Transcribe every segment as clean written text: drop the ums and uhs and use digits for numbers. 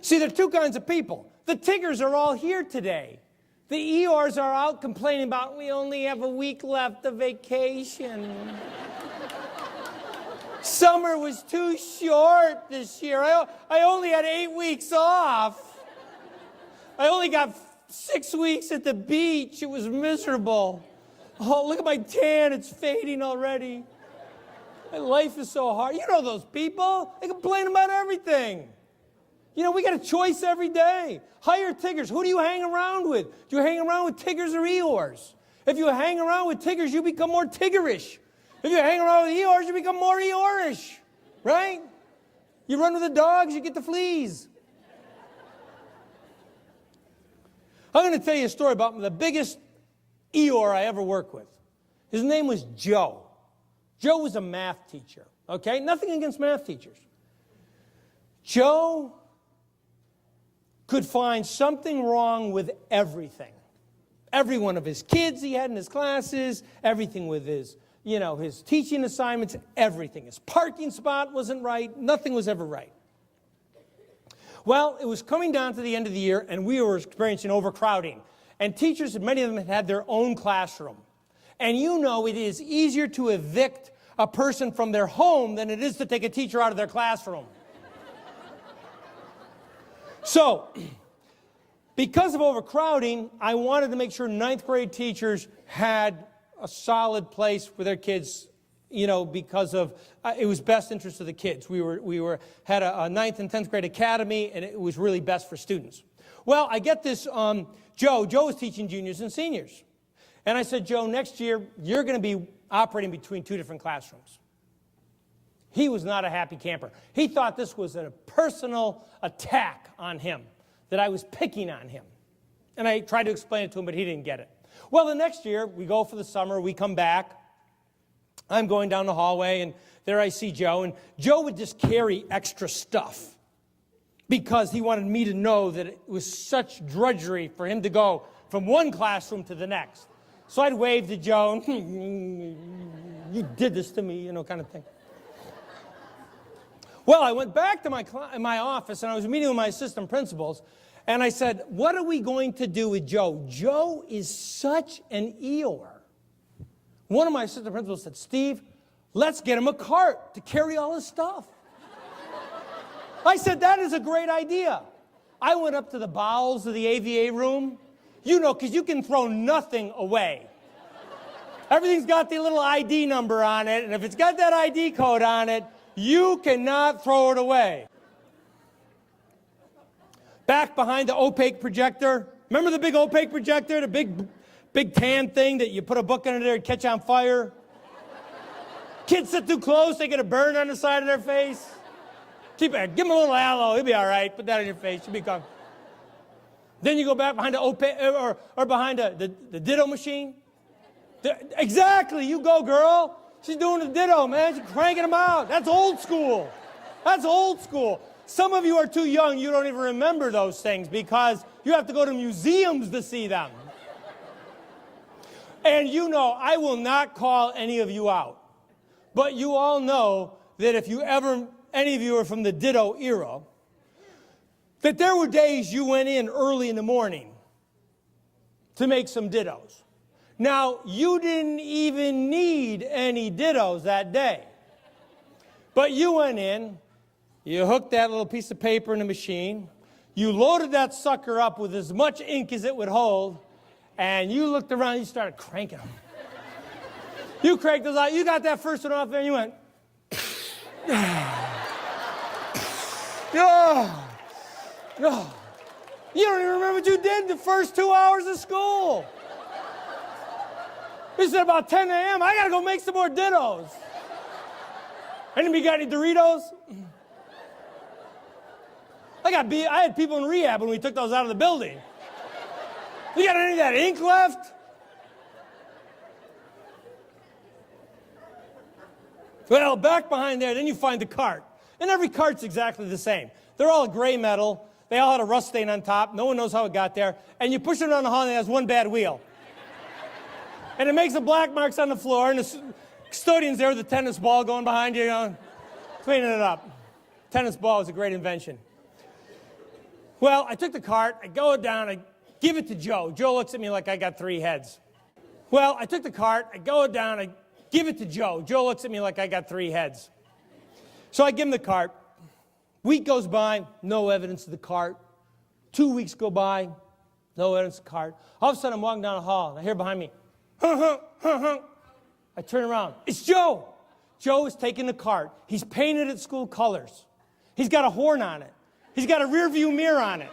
See, there are two kinds of people. The Tiggers are all here today. The Eeyores are out complaining about, we only have a week left of vacation. Summer was too short this year. I only had 8 weeks off. I only got 6 weeks at the beach. It was miserable. Oh, look at my tan. It's fading already. My life is so hard. You know those people. They complain about everything. You know, we got a choice every day. Hire Tiggers. Who do you hang around with? Do you hang around with Tiggers or Eeyores? If you hang around with Tiggers, you become more Tiggerish. If you hang around with Eeyores, you become more Eeyorish. Right? You run with the dogs, you get the fleas. I'm going to tell you a story about the biggest Eeyore I ever worked with. His name was Joe. Joe was a math teacher. Okay? Nothing against math teachers. Joe could find something wrong with everything. Every one of his kids he had in his classes, everything with his, his teaching assignments, everything. His parking spot wasn't right. Nothing was ever right. Well, it was coming down to the end of the year, and we were experiencing overcrowding. And teachers, many of them had their own classroom. And you know it is easier to evict a person from their home than it is to take a teacher out of their classroom. So, because of overcrowding, I wanted to make sure ninth grade teachers had a solid place for their kids, because of it was best interest of the kids. We had a ninth and 10th grade academy, and it was really best for students. Well, I get this, Joe was teaching juniors and seniors. And I said, Joe, next year, you're going to be operating between two different classrooms. He was not a happy camper. He thought this was a personal attack on him, that I was picking on him. And I tried to explain it to him, but he didn't get it. Well, the next year, we go for the summer, we come back. I'm going down the hallway, and there I see Joe. And Joe would just carry extra stuff because he wanted me to know that it was such drudgery for him to go from one classroom to the next. So I'd wave to Joe, and you did this to me, kind of thing. Well, I went back to my office, and I was meeting with my assistant principals, and I said, what are we going to do with Joe? Joe is such an Eeyore. One of my assistant principals said, Steve, let's get him a cart to carry all his stuff. I said, that is a great idea. I went up to the bowels of the AVA room, because you can throw nothing away. Everything's got the little ID number on it, and if it's got that ID code on it, you cannot throw it away. Back behind the opaque projector. Remember the big opaque projector? The big tan thing that you put a book under there and catch on fire? Kids sit too close, they get a burn on the side of their face. Give them a little aloe, he'll be all right. Put that on your face, you'll be calm. Then you go back behind the opaque, or behind the ditto machine. Exactly, you go, girl. She's doing the ditto, man. She's cranking them out. That's old school. That's old school. Some of you are too young. You don't even remember those things because you have to go to museums to see them. And I will not call any of you out. But you all know that if any of you are from the ditto era, that there were days you went in early in the morning to make some dittos. Now, you didn't even need any dittos that day. But you went in, you hooked that little piece of paper in the machine, you loaded that sucker up with as much ink as it would hold, and you looked around, you started cranking them. You cranked those out, you got that first one off there, and you went, oh, oh. You don't even remember what you did the first 2 hours of school. You said about 10 a.m., I got to go make some more dittos. Anybody got any Doritos? I had people in rehab when we took those out of the building. You got any of that ink left? Well, back behind there, then you find the cart. And every cart's exactly the same. They're all gray metal. They all had a rust stain on top. No one knows how it got there. And you push it down the hall and it has one bad wheel. And it makes the black marks on the floor, and the custodian's there with the tennis ball going behind you, cleaning it up. Tennis ball is a great invention. Well, I took the cart, I go down, I give it to Joe. Joe looks at me like I got 3 heads. Well, I took the cart, I go down, I give it to Joe. Joe looks at me like I got 3 heads. So I give him the cart. Week goes by, no evidence of the cart. 2 weeks go by, no evidence of the cart. All of a sudden, I'm walking down the hall, and I hear behind me, huh, huh, huh, huh. I turn around. It's Joe. Joe is taking the cart. He's painted it school colors. He's got a horn on it. He's got a rear view mirror on it.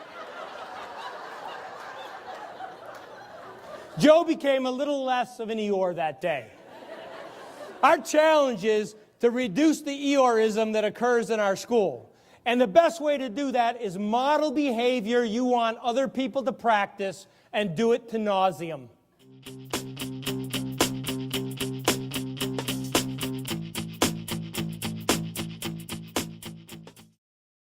Joe became a little less of an Eeyore that day. Our challenge is to reduce the Eeyoreism that occurs in our school. And the best way to do that is model behavior you want other people to practice and do it to nauseam.